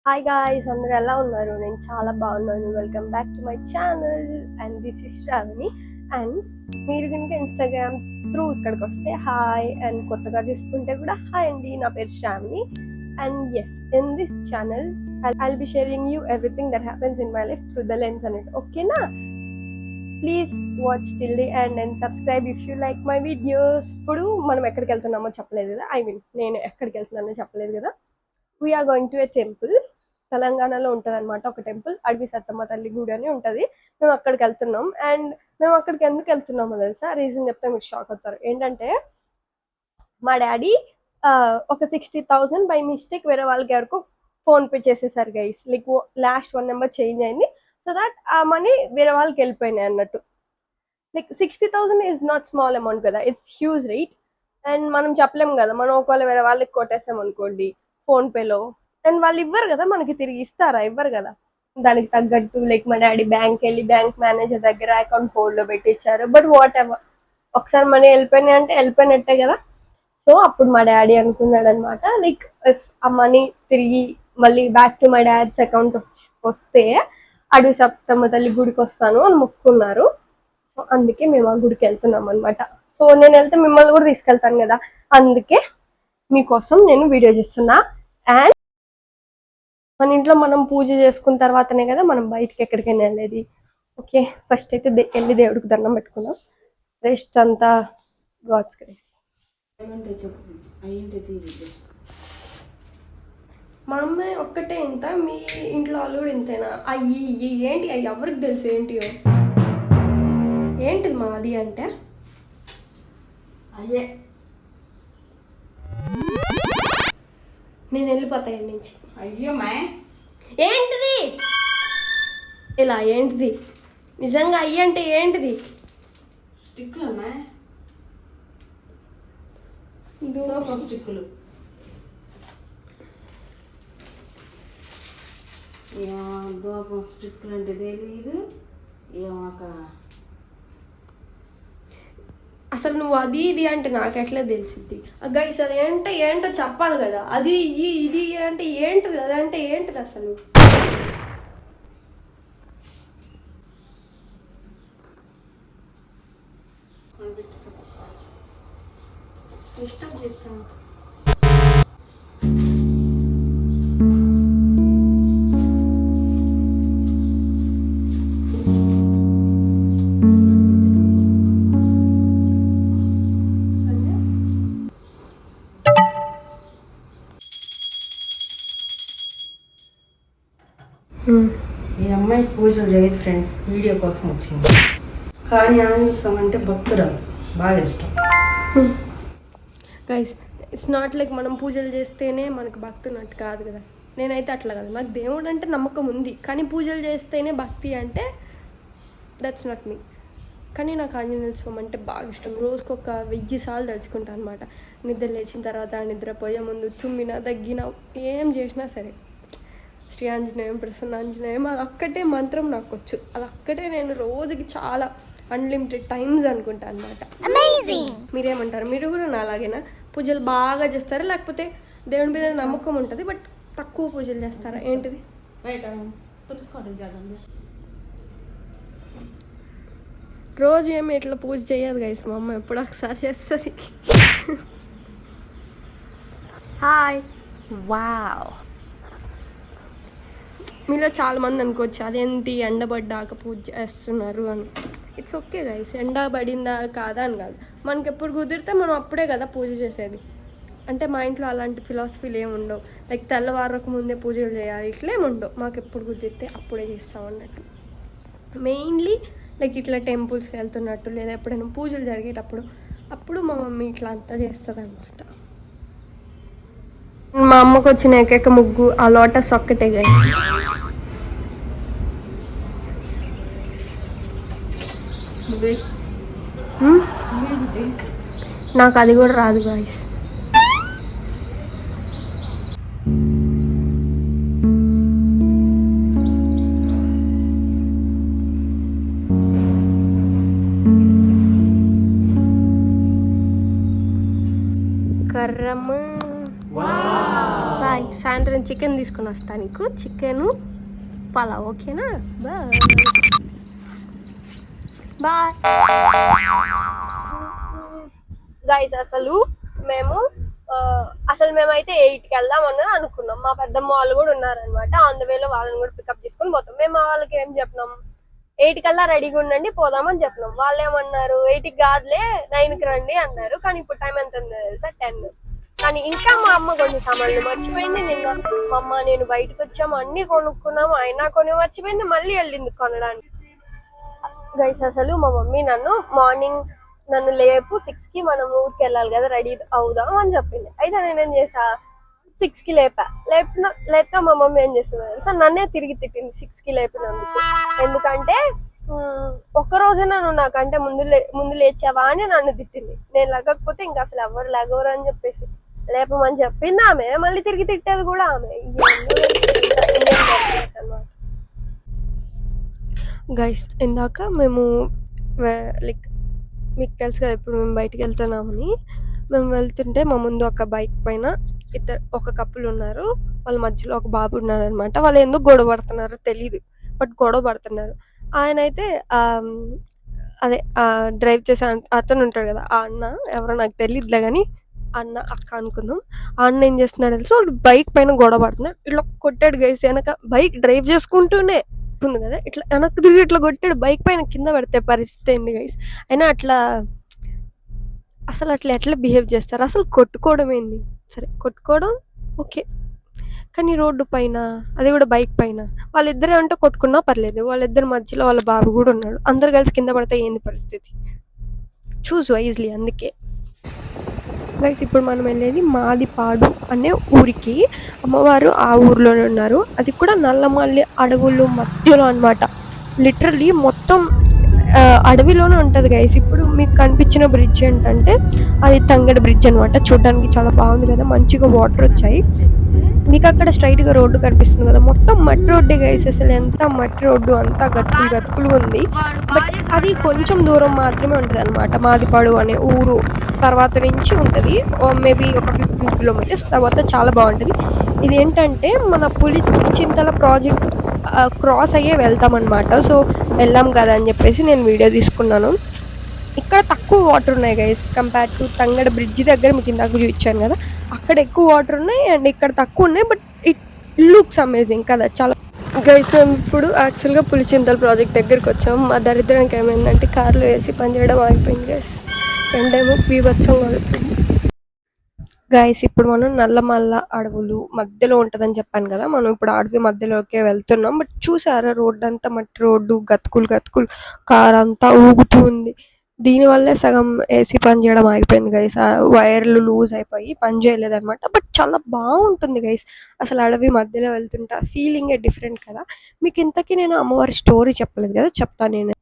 Hi guys, అందరూ ఎలా ఉన్నారు? నేను చాలా బాగున్నాను. Welcome back to my channel and this is Shravani. And మీరు కనుక ఇన్స్టాగ్రామ్ త్రూ ఇక్కడికి వస్తే హాయ్, అండ్ కొత్తగా చూస్తుంటే కూడా హాయ్ అండి, నా పేరు Shravani. And yes, in this channel I'll be sharing you everything that happens in my life through the lens అనేది. ఓకేనా? Please watch till the end and subscribe if you like my videos. ఇప్పుడు మనం ఎక్కడికి వెళ్తున్నామో చెప్పలేదు కదా, నేను ఎక్కడికి వెళ్తున్నానో చెప్పలేదు కదా. We're going to a temple. తెలంగాణలో ఉంటుంది అనమాట ఒక టెంపుల్, అడవి సత్తమ్మ తల్లి గుడి అని ఉంటుంది. మేము అక్కడికి వెళ్తున్నాం. అండ్ మేము అక్కడికి ఎందుకు వెళ్తున్నామో తెలుసా? రీజన్ చెప్తే మీరు షాక్ అవుతారు. ఏంటంటే మా డాడీ ఒక 60,000 బై మిస్టేక్ వేరే వాళ్ళకి ఎవరికో ఫోన్పే చేసేసారు guys. Like last 1 number change అయింది, సో దట్ ఆ మనీ వేరే వాళ్ళకి వెళ్ళిపోయినాయి అన్నట్టు. Like 60,000 is not small amount కదా, ఇట్స్ హ్యూజ్ రైట్. అండ్ మనం చెప్పలేము కదా, మనం ఒకవేళ వేరే వాళ్ళకి కొట్టేసాం అనుకోండి ఫోన్పేలో, అండ్ వాళ్ళు ఇవ్వరు కదా, మనకి తిరిగి ఇస్తారా? ఇవ్వరు కదా. దానికి తగ్గట్టు లైక్ మా డాడీ బ్యాంక్ వెళ్ళి బ్యాంక్ మేనేజర్ దగ్గర అకౌంట్ హోల్డ్లో పెట్టించారు. బట్ వాట్ ఎవర్, ఒకసారి మనీ వెళ్ళిపోయినాయి అంటే వెళ్ళిపోయినట్టే కదా. సో అప్పుడు మా డాడీ అనుకున్నాడు అనమాట, లైక్ ఇఫ్ ఆ మనీ తిరిగి మళ్ళీ back to my dad's account వస్తే అడవి సప్తమ్మ తల్లి గుడికి వస్తాను అని మొక్కున్నారు. సో అందుకే మేము ఆ గుడికి వెళ్తున్నాం అనమాట. సో నేను వెళ్తే మిమ్మల్ని కూడా తీసుకెళ్తాను కదా, అందుకే మీకోసం నేను వీడియో చేస్తున్నా. అండ్ మన ఇంట్లో మనం పూజ చేసుకున్న తర్వాతనే కదా మనం బయటికి ఎక్కడికైనా వెళ్ళేది. ఓకే, ఫస్ట్ అయితే వెళ్ళి దేవుడికి దండం పెట్టుకుందాం. రెస్ట్ అంతా గాడ్స్ గ్రేస్. మా అమ్మాయి ఒక్కటే ఇంత, మీ ఇంట్లో వాళ్ళు కూడా ఇంతేనా? అయ్యి ఏంటి అయ్యి ఎవరికి తెలుసు ఏంటియో? ఏంటిది మాది అంటే అయ్యే, నేను వెళ్ళిపోతా ఇంటి నుంచి. అయ్యో మా ఏంటిది ఇలా? ఏంటిది నిజంగా అయ్యి అంటే ఏంటిది? స్టిక్కులమ్మా, స్టిక్కులు. దూపం స్టిక్కులు అంటే తెలియదు ఏమొక. అసలు నువ్వు అది ఇది అంటే నాకు ఎట్లా తెలిసిద్ది? గైస్ అది ఏంటో చెప్పాలి కదా. అది ఇది అంటే ఏంటిది? అదంటే ఏంటిది అసలు? డిస్టర్బ్ చేస్తాను. ఈ అమ్మాయి పూజలు చేయదు ఫ్రెండ్స్, వీడియో కోసం వచ్చింది. కానీ ఆనందిస్తాం అంటే భక్తురాలు, బాగా ఇష్టం. గైస్, ఇట్స్ నాట్ లైక్ మనం పూజలు చేస్తేనే మనకు భక్తి ఉన్నట్టు కాదు కదా. నేనైతే అట్లా కదా, నాకు దేవుడు అంటే నమ్మకం ఉంది, కానీ పూజలు చేస్తేనే భక్తి అంటే దట్స్ నాట్ మీ. కానీ నాకు ఆంజనేయ స్వామి అంటే బాగా ఇష్టం. రోజుకు ఒక 1000 సార్లు తలుచుకుంటాను అనమాట. నిద్ర లేచిన తర్వాత, నిద్రపోయే ముందు, తుమ్మినా దగ్గినా ఏం చేసినా సరే శ్రీ ఆంజనేయం ప్రసన్నాంజనేయం అది ఒక్కటే మంత్రం నాకు వచ్చు. అది ఒక్కటే నేను రోజుకి చాలా అన్లిమిటెడ్ టైమ్స్ అనుకుంటా అనమాట. మీరేమంటారు? మీరు కూడా నా అలాగేనా? పూజలు బాగా చేస్తారా, లేకపోతే దేవుడి మీద నమ్మకం ఉంటుంది బట్ తక్కువ పూజలు చేస్తారా? ఏంటిది? రోజు ఏమి ఇట్లా పూజ చేయదు గైస్, మా అమ్మ ఎప్పుడు ఒకసారి చేస్తుంది. హాయ్. వావ్, మీలో చాలామంది అనుకోవచ్చు అదేంటి ఎండబడ్డాక పూజ చేస్తున్నారు అని. ఇట్స్ ఓకే గైస్, ఎండ పడిందా కాదా అని కాదు, మనకి ఎప్పుడు కుదిరితే మనం అప్పుడే కదా పూజ చేసేది. అంటే మా ఇంట్లో అలాంటి ఫిలాసఫీలు ఏమి ఉండవు, లైక్ తెల్లవారకు ముందే పూజలు చేయాలి ఇట్లేమి ఉండవు. మాకు ఎప్పుడు కుదిరితే అప్పుడే చేస్తాం అన్నట్టు. మెయిన్లీ లైక్ ఇట్లా టెంపుల్స్కి వెళ్తున్నట్టు లేదా ఎప్పుడైనా పూజలు జరిగేటప్పుడు అప్పుడు మా మమ్మీ ఇట్లా అంతా చేస్తుంది అనమాట. మా అమ్మకు వచ్చిన ఏకైక ముగ్గు ఆ లోటస్ ఒక్కటే గైస్. నాకు అది కూడా రాదు గాయస్. కర్రమ్మ బాయ్. సాయంత్రం నేను చికెన్ తీసుకొని వస్తాను నీకు, చికెను పలావ్, ఓకేనా? Bye bye guys. అసలు మేమైతే 8కి వెళ్దామని అనుకున్నాం. మా పెద్దమ్మ వాళ్ళు కూడా ఉన్నారనమాట. ఆన్ ద వేలో వాళ్ళని కూడా పికప్ చేసుకుని పోతాం. మేము వాళ్ళకి ఏం చెప్పినాం, 8 కల్లా రెడీగా ఉండండి పోదామని చెప్పినాం. వాళ్ళు ఏమన్నారు, 8కి కాదులే 9కి రండి అన్నారు. కానీ ఇప్పుడు టైం ఎంత ఉందో తెలుసా, 10. కానీ ఇంకా మా అమ్మ కొన్ని సామాన్లు మర్చిపోయింది. నిన్న మా అమ్మ నేను బయటకు వచ్చాము, అన్ని కొనుక్కున్నాము, అయినా కొన్ని మర్చిపోయింది, మళ్ళీ వెళ్ళింది కొనడానికి. గైస్ అసలు మా మమ్మీ మార్నింగ్ నన్ను లేపు 6కి మనం ఊరికి వెళ్ళాలి కదా, రెడీ అవుదాం అని చెప్పింది. అయితే నేనేం చేసా, 6కి లేపితే మా మమ్మీ ఏం చేస్తుంది తెలుసా, నన్నే తిరిగి తిట్టింది 6కి లేపినందుకు. ఎందుకంటే ఒక్క రోజైనా నువ్వు నాకంటే ముందు లేచావా అని నన్ను తిట్టింది. నేను లేకపోతే ఇంకా అసలు ఎవరు లేగవరు అని చెప్పేసి లేపమని చెప్పింది ఆమె, మళ్ళీ తిరిగి తిట్టేది కూడా ఆమె. గైస్ ఇందాక మేము లైక్ మీకు తెలుసు కదా, ఇప్పుడు మేము బయటికి వెళ్తున్నామని. మేము వెళ్తుంటే మా ముందు ఒక బైక్ పైన ఒక కప్పులు ఉన్నారు, వాళ్ళ మధ్యలో ఒక బాబు ఉన్నారు అనమాట. వాళ్ళు ఎందుకు గొడవ పడుతున్నారో తెలీదు, బట్ గొడవ పడుతున్నారు. ఆయన అయితే అదే డ్రైవ్ చేసే అతను ఉంటాడు కదా, ఆ అన్న ఎవరో నాకు తెలియదులే కానీ అన్న అక్క అనుకుందాం. ఆ అన్న ఏం చేస్తున్నాడు తెలుసు, వాళ్ళు బైక్ పైన గొడవ పడుతున్నాడు. ఇట్లా కొట్టాడు గైస్, వెనక బైక్ డ్రైవ్ చేసుకుంటూనే ఉంది కదా, ఇట్లా వెనక్కి తిరిగి ఇట్లా కొట్టాడు. బైక్ పైన కింద పడితే పరిస్థితి ఏంది గైస్. అయినా అసలు అట్లా ఎట్లా బిహేవ్ చేస్తారు, అసలు కొట్టుకోవడం ఏంది, సరే కొట్టుకోవడం ఓకే, కానీ రోడ్డు పైన, అది కూడా బైక్ పైన, వాళ్ళిద్దరే అంటే కొట్టుకున్నా పర్లేదు, వాళ్ళిద్దరి మధ్యలో వాళ్ళ బాబు కూడా ఉన్నాడు. అందరు కలిసి కింద పడితే ఏంది పరిస్థితి, చూస్ వైజ్లీ. అందుకే గైస్ ఇప్పుడు మనం వెళ్ళేది మాదిపాడు అనే ఊరికి. అమ్మవారు ఆ ఊర్లోనే ఉన్నారు, అది కూడా నల్లమల్లి అడవులు మధ్యలో అనమాట. లిటరల్లీ మొత్తం అడవిలోనే ఉంటుంది గైస్. ఇప్పుడు మీకు కనిపించిన బ్రిడ్జ్ ఏంటంటే అది తంగడి బ్రిడ్జ్ అనమాట. చూడడానికి చాలా బాగుంది కదా, మంచిగా వాటర్ వచ్చాయి. మీకు అక్కడ స్ట్రైట్గా రోడ్డు కనిపిస్తుంది కదా, మొత్తం మట్టి రోడ్డే గైస్. అసలు ఎంత మట్టి రోడ్డు, అంతా గతుకులుగా ఉంది. బట్ అది కొంచెం దూరం మాత్రమే ఉంటుంది అనమాట. మాదిపాడు అనే ఊరు తర్వాత నుంచి ఉంటుంది, మేబీ ఒక 15 కిలోమీటర్స్ తర్వాత. చాలా బాగుంటుంది. ఇది ఏంటంటే మన పులిచింతల ప్రాజెక్ట్ క్రాస్ అయ్యే వెళ్తామన్నమాట. సో వెళ్ళాం కదా అని చెప్పేసి నేను వీడియో తీసుకున్నాను. ఇక్కడ తక్కువ వాటర్ ఉన్నాయి గైస్, కంపేర్ టు తంగడ బ్రిడ్జ్ దగ్గర మీకు ఇందాక చూపించాను కదా, అక్కడ ఎక్కువ వాటర్ ఉన్నాయి అండ్ ఇక్కడ తక్కువ ఉన్నాయి. బట్ ఇట్ లుక్స్ అమేజింగ్ కదా చాలా. గైస్ మేము ఇప్పుడు యాక్చువల్గా పులిచింతల ప్రాజెక్ట్ దగ్గరికి వచ్చాము. మా దరిద్రానికి ఏమైందంటే కార్లో వేసి పనిచేయడం ఆగిపోయింది గైస్, రెండేమో బీభత్సం కలుగుతుంది. గైస్ ఇప్పుడు మనం నల్లమల్ల అడవులు మధ్యలో ఉంటుందని చెప్పాను కదా, మనం ఇప్పుడు అడవి మధ్యలోకే వెళ్తున్నాం. బట్ చూసారా రోడ్డు అంతా మట్టి రోడ్డు, గతుకులు, కార్ అంతా ఊగుతూ ఉంది. దీనివల్లే సగం ఏసీ పని చేయడం ఆగిపోయింది గైస్, ఆ వైర్లు లూజ్ అయిపోయి పని చేయలేదన్నమాట. బట్ చాలా బాగుంటుంది గైస్, అసలు అడవి మధ్యలో వెళ్తుంటా ఫీలింగే డిఫరెంట్ కదా. మీకు ఇంతకీ నేను అమ్మవారి స్టోరీ చెప్పలేదు కదా, చెప్తాను నేను.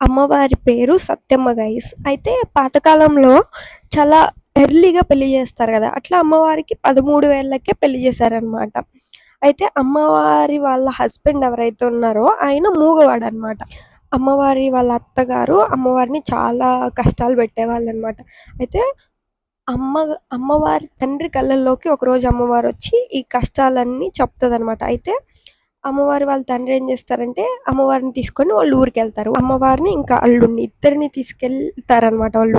అమ్మవారి పేరు సత్యమ్మ గైస్. అయితే పాతకాలంలో చాలా ఎర్లీగా పెళ్లి చేస్తారు కదా, అట్లా అమ్మవారికి 13 ఏళ్ళకే పెళ్లి చేశారనమాట. అయితే అమ్మవారి వాళ్ళ హస్బెండ్ ఎవరైతే ఉన్నారో ఆయన మూగవాడు అనమాట. అమ్మవారి వాళ్ళ అత్తగారు అమ్మవారిని చాలా కష్టాలు పెట్టేవాళ్ళు అనమాట. అయితే అమ్మవారి తండ్రి కళ్ళల్లోకి ఒకరోజు అమ్మవారు వచ్చి ఈ కష్టాలన్నీ చెప్తుంది అనమాట. అయితే అమ్మవారి వాళ్ళ తండ్రి ఏం చేస్తారంటే అమ్మవారిని తీసుకొని వాళ్ళ ఊరికి వెళ్తారు. అమ్మవారిని ఇంకా అల్లుడిని ఇద్దరిని తీసుకెళ్తారనమాట వాళ్ళ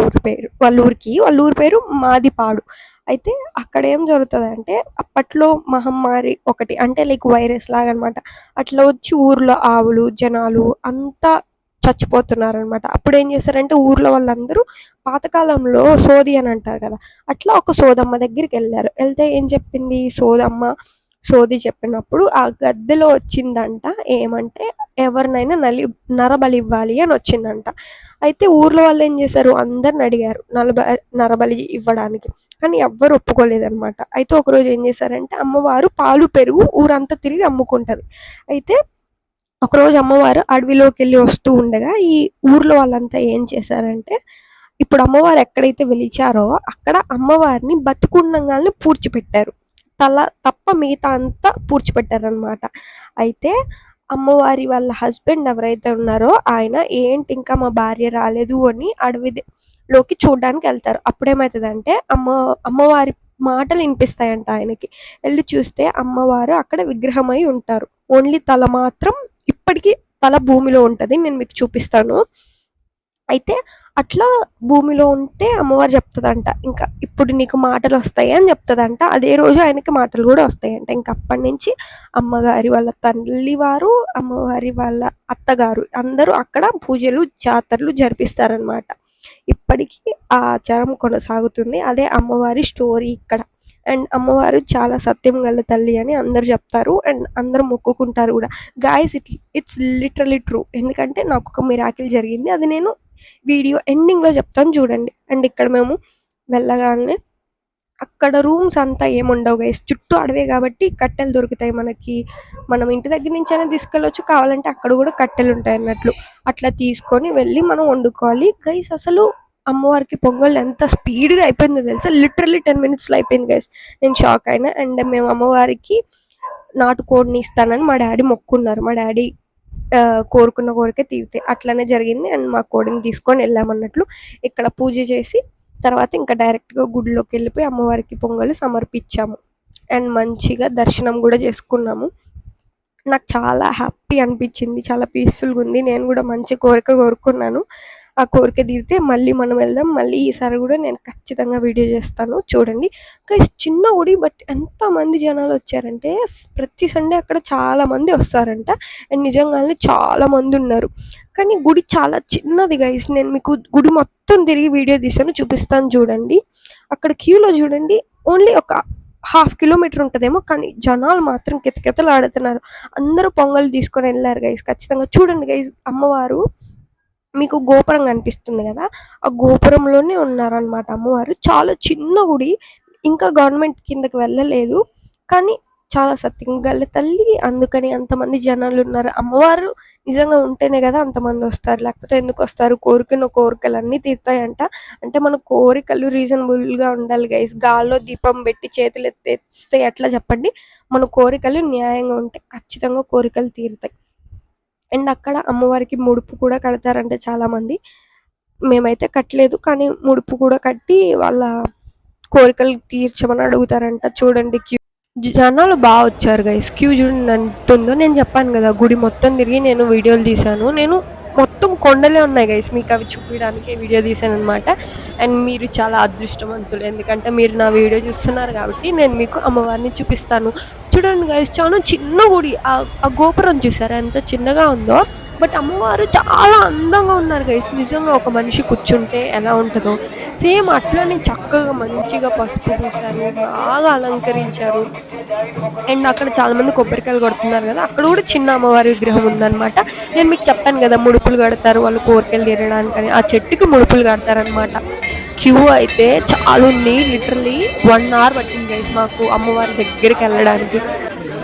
ఊరి పేరు మాదిపాడు. అయితే అక్కడ ఏం జరుగుతుంది అంటే అప్పట్లో మహమ్మారి ఒకటి, అంటే లైక్ వైరస్ లాగా అనమాట. అట్లా వచ్చి ఊర్లో ఆవులు జనాలు అంతా చచ్చిపోతున్నారనమాట. అప్పుడు ఏం చేస్తారంటే ఊర్లో వాళ్ళందరూ పాతకాలంలో సోది అని అంటారు కదా, అట్లా ఒక సోదమ్మ దగ్గరికి వెళ్తే ఏం చెప్పింది సోది చెప్పినప్పుడు ఆ గద్దెలో వచ్చిందంట ఏమంటే ఎవరినైనా నరబలి ఇవ్వాలి అని వచ్చిందంట. అయితే ఊర్లో వాళ్ళు ఏం చేశారు, అందరిని అడిగారు నరబలి ఇవ్వడానికి, కానీ ఎవ్వరు ఒప్పుకోలేదన్నమాట. అయితే ఒకరోజు ఏం చేశారంటే అమ్మవారు పాలు పెరుగు ఊరంతా తిరిగి అమ్ముకుంటది. అయితే ఒకరోజు అమ్మవారు అడవిలోకి వెళ్ళి వస్తూ ఉండగా ఈ ఊర్లో వాళ్ళంతా ఏం చేశారంటే, ఇప్పుడు అమ్మవారు ఎక్కడైతే వెలిచారో అక్కడ అమ్మవారిని బతికుండంగానే పూడ్చిపెట్టారు, తప్ప మిగతా అంతా పూడ్చిపెట్టారనమాట. అయితే అమ్మవారి వాళ్ళ హస్బెండ్ ఎవరైతే ఉన్నారో ఆయన ఏంటి ఇంకా మా భార్య రాలేదు అని అడవిలోకి చూడడానికి వెళ్తారు. అప్పుడేమవుతుందంటే అమ్మవారి మాటలు వినిపిస్తాయంట ఆయనకి. వెళ్ళి చూస్తే అమ్మవారు అక్కడ విగ్రహమై ఉంటారు. ఓన్లీ తల మాత్రం ఇప్పటికీ తల భూమిలో ఉంటది. నేను మీకు చూపిస్తాను. అయితే అట్లా భూమిలో ఉంటే అమ్మవారు చెప్తదంట, ఇంకా ఇప్పుడు నీకు మాటలు వస్తాయి అని చెప్తదంట. అదే రోజు ఆయనకి మాటలు కూడా వస్తాయంట. ఇంక అప్పటి నుంచి అమ్మగారి వాళ్ళ తల్లివారు, అమ్మవారి వాళ్ళ అత్తగారు అందరూ అక్కడ పూజలు జాతరలు జరిపిస్తారనమాట. ఇప్పటికీ ఆ ఆచారం కొనసాగుతుంది. అదే అమ్మవారి స్టోరీ ఇక్కడ. అండ్ అమ్మవారు చాలా సత్యం గల తల్లి అని అందరు చెప్తారు అండ్ అందరూ మొక్కుకుంటారు కూడా. Guys it's literally true. ఎందుకంటే నాకు ఒక మిరాకిల్ జరిగింది. అది నేను వీడియో ఎండింగ్లో చెప్తాను చూడండి. అండ్ ఇక్కడ మేము వెళ్ళగానే అక్కడ రూమ్స్ అంతా ఏముండవు గైస్, చుట్టూ అడవే కాబట్టి కట్టెలు దొరుకుతాయి మనకి. మనం ఇంటి దగ్గర నుంచి అయినా తీసుకెళ్ళొచ్చు, కావాలంటే అక్కడ కూడా కట్టెలు ఉంటాయి అన్నట్లు. అట్లా తీసుకొని వెళ్ళి మనం వండుకోవాలి గైస్. అసలు అమ్మవారికి పొంగల్ ఎంత స్పీడ్గా అయిపోయిందో తెలుసా, లిటరల్లీ 10 minutesలో అయిపోయింది గైస్. నేను షాక్ అయినా. అండ్ మేము అమ్మవారికి నాటుకోడిని ఇస్తానని మా డాడీ మొక్కున్నారు. మా డాడీ కోరుకున్న కోరిక తీరుతాయి, అట్లనే జరిగింది. అండ్ మా కోడిని తీసుకొని వెళ్ళామన్నట్లు. ఇక్కడ పూజ చేసి తర్వాత ఇంకా డైరెక్ట్గా గుడిలోకి వెళ్ళిపోయి అమ్మవారికి పొంగలి సమర్పించాము. అండ్ మంచిగా దర్శనం కూడా చేసుకున్నాము. నాకు చాలా హ్యాపీ అనిపించింది, చాలా పీస్ఫుల్గా ఉంది. నేను కూడా మంచి కోరిక కోరుకున్నాను. ఆ కోరిక తీరితే మళ్ళీ మనం వెళ్దాం. మళ్ళీ ఈసారి కూడా నేను ఖచ్చితంగా వీడియో చేస్తాను చూడండి. గైస్ చిన్న గుడి, బట్ ఎంతమంది జనాలు వచ్చారంటే ప్రతి సండే అక్కడ చాలా మంది వస్తారంట. అండ్ నిజంగానే చాలా మంది ఉన్నారు. కానీ గుడి చాలా చిన్నది గైస్. నేను మీకు గుడి మొత్తం తిరిగి వీడియో తీసాను, చూపిస్తాను చూడండి. అక్కడ క్యూలో చూడండి, ఓన్లీ ఒక 1/2 kilometer ఉంటుందేమో, కానీ జనాలు మాత్రం కితకితలు ఆడుతున్నారు. అందరూ పొంగల్ తీసుకొని వెళ్ళారు గైస్. ఖచ్చితంగా చూడండి గైస్. అమ్మవారు మీకు గోపురం కనిపిస్తుంది కదా, ఆ గోపురంలోనే ఉన్నారనమాట అమ్మవారు. చాలా చిన్న గుడి, ఇంకా గవర్నమెంట్ కిందకి వెళ్ళలేదు. కానీ చాలా సత్యం గల తల్లి, అందుకని అంతమంది జనాలు ఉన్నారు. అమ్మవారు నిజంగా ఉంటేనే కదా అంతమంది వస్తారు, లేకపోతే ఎందుకు వస్తారు? కోరుకున్న కోరికలు అన్నీ తీరుతాయంట. అంటే మన కోరికలు రీజనబుల్గా ఉండాలి గైస్. గాల్లో దీపం పెట్టి చేతులు ఎత్తేస్తే ఎట్లా చెప్పండి? మన కోరికలు న్యాయంగా ఉంటే ఖచ్చితంగా కోరికలు తీరుతాయి. అండ్ అక్కడ అమ్మవారికి ముడుపు కూడా కడతారంటే చాలామంది. మేమైతే కట్టలేదు, కానీ ముడుపు కూడా కట్టి వాళ్ళ కోరికలు తీర్చమని అడుగుతారంట. చూడండి క్యూ, జనాలు బాగా వచ్చారు గైస్. క్యూ చూడండి ఎంత ఉందో. నేను చెప్పాను కదా గుడి మొత్తం తిరిగి నేను వీడియోలు తీశాను. నేను మొత్తం కొండలే ఉన్నాయి గైస్, మీకు అవి చూపించడానికి వీడియో తీశాను అనమాట. అండ్ మీరు చాలా అదృష్టవంతులు, ఎందుకంటే మీరు నా వీడియో చూస్తున్నారు కాబట్టి నేను మీకు అమ్మవారిని చూపిస్తాను. చూడండి గైస్, చాలా చిన్న గుడి. ఆ గోపురం చూసారా ఎంత చిన్నగా ఉందో, బట్ అమ్మవారు చాలా అందంగా ఉన్నారు గైస్. నిజంగా ఒక మనిషి కూర్చుంటే ఎలా ఉంటుందో సేమ్ అట్లనే చక్కగా మంచిగా పసుపు పూసారు, బాగా అలంకరించారు. అండ్ అక్కడ చాలా మంది కొబ్బరికాయలు కొడుతున్నారు కదా, అక్కడ కూడా చిన్న అమ్మవారి విగ్రహం ఉందన్నమాట. నేను మీకు చెప్పాను కదా ముడుపులు కడతారు వాళ్ళు కోరికలు తీరడానికని, ఆ చెట్టుకి ముడుపులు కడతారనమాట. క్యూ అయితే చాలా ఉంది, లిటరలీ 1 hour పట్టింది గైస్ మాకు అమ్మవారి దగ్గరికి వెళ్ళడానికి.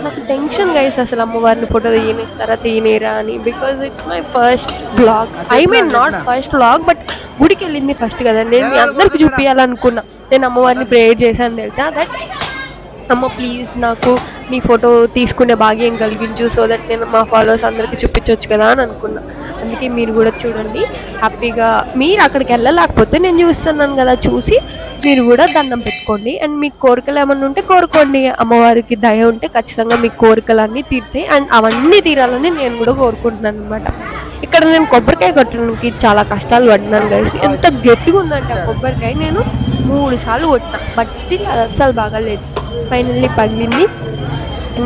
నాకు టెన్షన్ గైస్, అసలు అమ్మవారిని ఫోటో తీయనిస్తారా తీయనిరా అని. Because it's my first vlog, I mean not first vlog, but గుడికి వెళ్ళింది ఫస్ట్ కదా. నేను మీ అందరికి చూపించాలనుకున్నా. నేను అమ్మవారిని ప్రేయర్ చేశాను తెలుసా, దట్ అమ్మ ప్లీజ్ నాకు నీ ఫోటో తీసుకునే భాగ్యం కలిగించు, సో దట్ నేను మా ఫాలోవర్స్ అందరికీ చూపించవచ్చు కదా అని అనుకున్నా. అందుకే మీరు కూడా చూడండి హ్యాపీగా. మీరు అక్కడికి వెళ్ళలేకపోతే నేను చూస్తున్నాను కదా, చూసి మీరు కూడా దండం పెట్టుకోండి. అండ్ మీకు కోరికలు ఏమన్నా ఉంటే కోరుకోండి. అమ్మవారికి దయ ఉంటే ఖచ్చితంగా మీ కోరికలన్నీ తీరుతాయి. అండ్ అవన్నీ తీరాలని నేను కూడా కోరుకుంటున్నాను అనమాట. ఇక్కడ నేను కొబ్బరికాయ కొట్టడానికి చాలా కష్టాలు పడినాను గైస్. ఎంత గట్టిగా ఉందంటే ఆ కొబ్బరికాయ, నేను 3 సార్లు కొట్టినా, బట్ స్టిల్ అది అస్సలు బాగాలేదు. ఫైనల్లీ పగిలింది.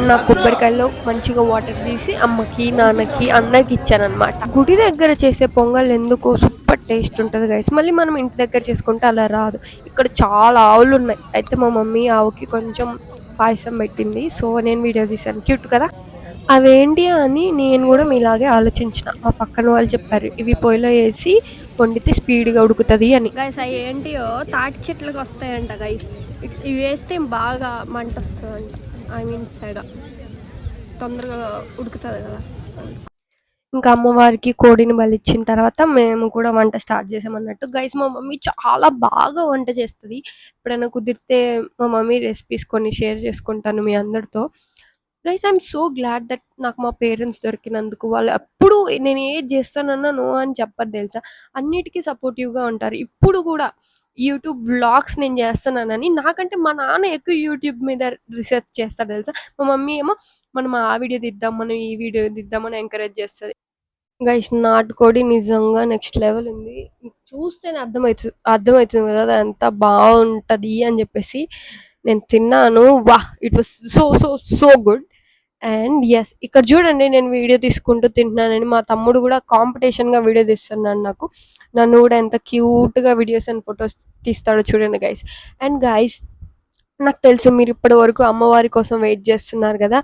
నా కొబ్బరికాయలో మంచిగా వాటర్ తీసి అమ్మకి నాన్నకి అందరికి ఇచ్చాను అనమాట. గుడి దగ్గర చేసే పొంగల్ ఎందుకో సూపర్ టేస్ట్ ఉంటుంది గైస్. మళ్ళీ మనం ఇంటి దగ్గర చేసుకుంటే అలా రాదు. ఇక్కడ చాలా ఆవులు ఉన్నాయి. అయితే మా మమ్మీ ఆవుకి కొంచెం పాయసం పెట్టింది, సో నేను వీడియో తీశాను. క్యూట్ కదా. అవేంటి అని నేను కూడా మీలాగే ఆలోచించిన. మా పక్కన వాళ్ళు చెప్పారు ఇవి పొయ్యిలో వేసి వండితే స్పీడ్గా ఉడుకుతుంది అని. గైస్ అవి ఏంటియో తాటి చెట్లకు వస్తాయంట గైస్. ఇవి వేస్తే బాగా మంట వస్తుందంట, ఐ మీన్ సెగ తొందరగా ఉడుకుతుంది కదా. ఇంకా అమ్మవారికి కోడిని బలిచ్చిన తర్వాత మేము కూడా వంట స్టార్ట్ చేసామన్నట్టు గైస్. మా మమ్మీ చాలా బాగా వంట చేస్తుంది. ఎప్పుడైనా కుదిరితే మా మమ్మీ రెసిపీస్ కొన్ని షేర్ చేసుకుంటాను మీ అందరితో. Guys I'm so glad that నాకు మా పేరెంట్స్ దొరికినందుకు. వాళ్ళు ఎప్పుడు నేను ఏది చేస్తానన్నా నో అని చెప్పరు తెలుసా, అన్నిటికీ సపోర్టివ్గా ఉంటారు. ఇప్పుడు కూడా యూట్యూబ్ వ్లాగ్స్ నేను చేస్తున్నానని. నాకంటే మా నాన్న ఎక్కువ యూట్యూబ్ మీద రిసర్చ్ చేస్తాడు తెలుసా. మా మమ్మీ ఏమో మనం ఆ వీడియో తీద్దాం, మనం ఈ వీడియో తీద్దాం అని ఎంకరేజ్ చేస్తది. గైస్ నాటుకోడి నిజంగా నెక్స్ట్ లెవెల్ ఉంది. చూస్తేనే అర్థమవుతుంది కదా అది ఎంత బాగుంటది అని చెప్పేసి. నేను తిన్నాను, వాహ్! It was so so so good. And yes, ఇక్కడ చూడండి నేను వీడియో తీసుకుంటూ తింటున్నానని. మా తమ్ముడు కూడా కాంపిటీషన్‌గా వీడియో తీస్తున్నాడు నాకు. నన్ను కూడా ఎంత క్యూట్‌గా వీడియోస్ అండ్ ఫోటోస్ తీస్తాడో చూడండి గైస్. అండ్ గైస్, నాకు తెలుసు మీరు ఇప్పటి వరకు అమ్మవారి కోసం వెయిట్ చేస్తున్నారు కదా.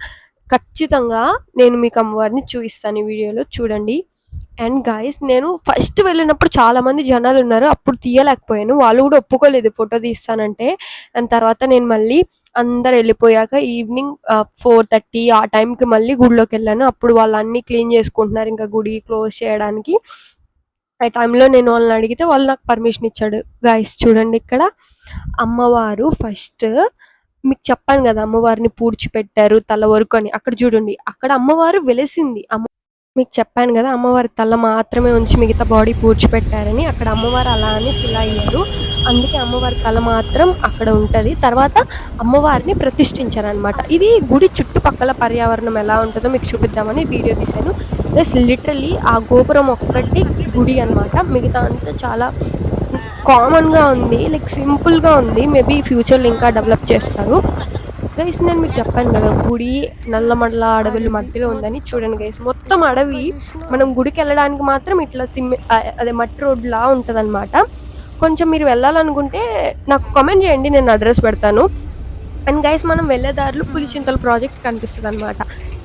ఖచ్చితంగా నేను మీకు అమ్మవారిని చూపిస్తాను ఈ వీడియోలో, చూడండి. అండ్ గైస్, నేను ఫస్ట్ వెళ్ళినప్పుడు చాలా మంది జనాలు ఉన్నారు, అప్పుడు తీయలేకపోయాను. వాళ్ళు కూడా ఒప్పుకోలేదు ఫోటో తీస్తానంటే. అండ్ తర్వాత నేను మళ్ళీ అందరు వెళ్ళిపోయాక ఈవినింగ్ 4:30 ఆ టైంకి మళ్ళీ గుడిలోకి వెళ్ళాను. అప్పుడు వాళ్ళు అన్నీ క్లీన్ చేసుకుంటున్నారు ఇంకా గుడి క్లోజ్ చేయడానికి. ఆ టైంలో నేను వాళ్ళని అడిగితే వాళ్ళు నాకు పర్మిషన్ ఇచ్చాడు. గైస్ చూడండి, ఇక్కడ అమ్మవారు ఫస్ట్ మీకు చెప్పాను కదా అమ్మవారిని పూడ్చిపెట్టారు తల వరకు అని. అక్కడ చూడండి, అక్కడ అమ్మవారు వెలిసింది. మీకు చెప్పాను కదా అమ్మవారి తల మాత్రమే ఉంచి మిగతా బాడీ పూడ్చిపెట్టారని. అక్కడ అమ్మవారు అలా అని శిలా అయ్యారు, అందుకే అమ్మవారి తల మాత్రం అక్కడ ఉంటుంది. తర్వాత అమ్మవారిని ప్రతిష్ఠించారనమాట. ఇది గుడి చుట్టుపక్కల పర్యావరణం ఎలా ఉంటుందో మీకు చూపిద్దామని వీడియో తీశాను. ప్లస్ లిటరలీ ఆ గోపురం ఒక్కటి గుడి అనమాట, మిగతా అంతా చాలా కామన్గా ఉంది, లైక్ సింపుల్గా ఉంది. మేబీ ఫ్యూచర్లో ఇంకా డెవలప్ చేస్తారు. గైస్ నేను మీకు చెప్పాను కదా గుడి నల్లమడల అడవుల మధ్యలో ఉందని. చూడండి గైస్, మొత్తం అడవి. మనం గుడికి వెళ్ళడానికి మాత్రం ఇట్లా అదే మట్టి రోడ్లా ఉంటుంది అనమాట. కొంచెం మీరు వెళ్ళాలనుకుంటే నాకు కామెంట్ చేయండి, నేను అడ్రస్ పెడతాను. అండ్ గైస్, మనం వెళ్ళే దారిలో పులిచింతల ప్రాజెక్ట్ కనిపిస్తుంది అనమాట.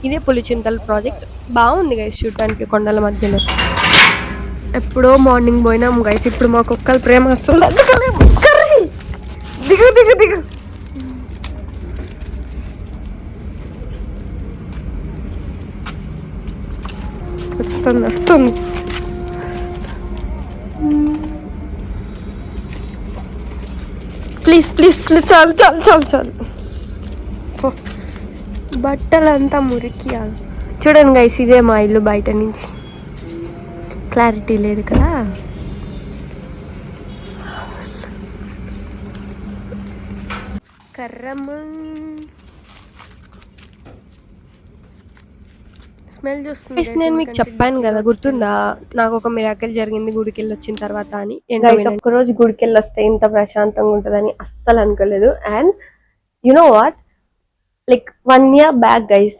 ఇదే పులిచింతల ప్రాజెక్ట్. బాగుంది గైస్ చూడటానికి కొండల మధ్యలో. ఎప్పుడో మార్నింగ్ పోయినాము గైస్, ఇప్పుడు మా కుక్కల ప్రేమ వస్తుంది. దిగు దిగు దిగు. వస్తుంది. ప్లీజ్ ప్లీజ్ చాలు చాలు చాలు చాలు. బట్టలంతా మురికి. చూడండి గైస్, ఇదే మా ఇల్లు బయట నుంచి. క్లారిటీ లేదు కదా. స్మెల్ చూస్తుంది. నేను మీకు చెప్పాను కదా గుర్తుందా, నాకు ఒక మిరాకిల్ జరిగింది గుడికి వెళ్ళి వచ్చిన తర్వాత అని. ఒక్క రోజు గుడికి వెళ్ళి వస్తే ఇంత ప్రశాంతంగా ఉంటుందని అస్సలు అనుకోలేదు. And you know what, like 1 year back guys,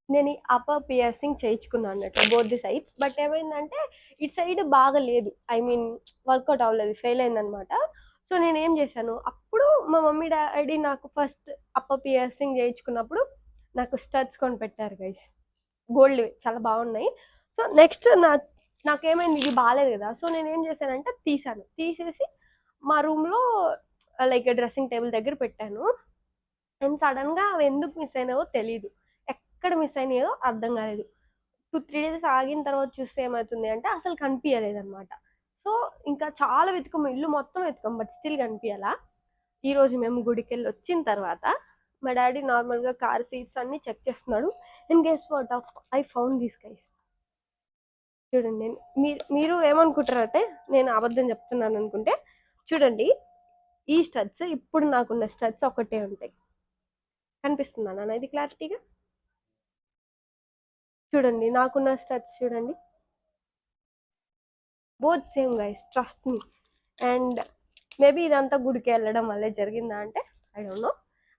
నేను ఈ అప్పర్ పియర్సింగ్ చేయించుకున్నాను అన్నట్టు బోత్ ది సైడ్స్. బట్ ఏమైందంటే ఇటు సైడ్ బాగా లేదు, ఐ మీన్ వర్కౌట్ అవ్వలేదు, ఫెయిల్ అయిందనమాట. సో నేను ఏం చేశాను, అప్పుడు మా మమ్మీ డాడీ నాకు ఫస్ట్ అప్పర్ పియర్సింగ్ చేయించుకున్నప్పుడు నాకు స్టడ్స్ కొని పెట్టారు గైస్, గోల్డ్, చాలా బాగున్నాయి. సో నెక్స్ట్ నాకేమైంది, ఇది బాగాలేదు కదా. సో నేను ఏం చేశానంటే తీసేసి మా రూమ్లో లైక్ డ్రెస్సింగ్ టేబుల్ దగ్గర పెట్టాను. అండ్ సడన్గా అవి ఎందుకు మిస్ అయినాయో తెలీదు, ఎక్కడ మిస్ అయినాయో అర్థం కాలేదు. 2-3 days ఆగిన తర్వాత చూస్తే ఏమవుతుంది అంటే అసలు కనిపించలేదు అనమాట. సో ఇంకా చాలా వెతుకం, ఇల్లు మొత్తం వెతుకం, బట్ స్టిల్ కనిపించాలా. ఈరోజు మేము గుడికి వెళ్ళి వచ్చిన తర్వాత మా డాడీ నార్మల్గా కార్ సీట్స్ అన్ని చెక్ చేస్తున్నాడు. And guess what, I found this guys. చూడండి, మీరు ఏమనుకుంటారంటే నేను అబద్ధం చెప్తున్నాను అనుకుంటే, చూడండి ఈ స్టడ్స్ ఇప్పుడు నాకున్న స్టడ్స్ ఒకటే ఉంటాయి. కనిపిస్తుందా నాన్న ఇది క్లారిటీగా? చూడండి నాకున్న స్టడ్స్ చూడండి, both same guys, trust me. And maybe ఇదంతా గుడికి వెళ్ళడం వల్లే జరిగిందా అంటే ఐ డోంట్ నో.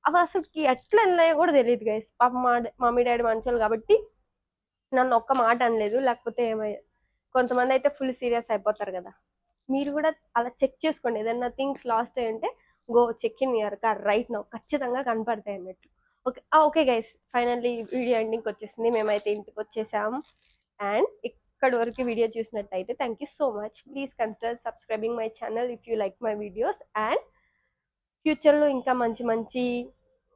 అవి అసలుకి ఎట్లా వెళ్ళాయో కూడా తెలియదు గైస్. పాప మమ్మీ డాడీ మంచోళ్ళు కాబట్టి నన్ను ఒక్క మాట అనలేదు, లేకపోతే ఏమయ్యేది. కొంతమంది అయితే ఫుల్ సీరియస్ అయిపోతారు కదా. మీరు కూడా అలా చెక్ చేసుకోండి, ఏదైనా థింగ్స్ లాస్ట్ అయ్యి ఉంటే go check in your car right now, ఖచ్చితంగా కనపడతాయి అన్నట్టు. ఓకే గైస్, ఫైనల్లీ వీడియో ఎండింగ్కి వచ్చేసింది. మేమైతే ఇంటికి వచ్చేసాము. అండ్ ఇక్కడ వరకు వీడియో చూసినట్టయితే thank you so much. Please consider subscribing my channel if you like my videos. And ఫ్యూచర్లో ఇంకా మంచి మంచి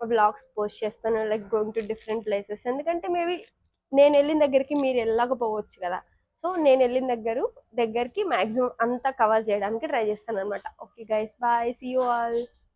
వ్లాగ్స్ పోస్ట్ చేస్తాను, like going to different places. ఎందుకంటే మేబీ నేను వెళ్ళిన దగ్గరికి మీరు వెళ్ళకపోవచ్చు కదా. సో నేను వెళ్ళిన దగ్గరికి మ్యాక్సిమం అంతా కవర్ చేయడానికి ట్రై చేస్తాను అనమాట. Okay guys, bye, see you all.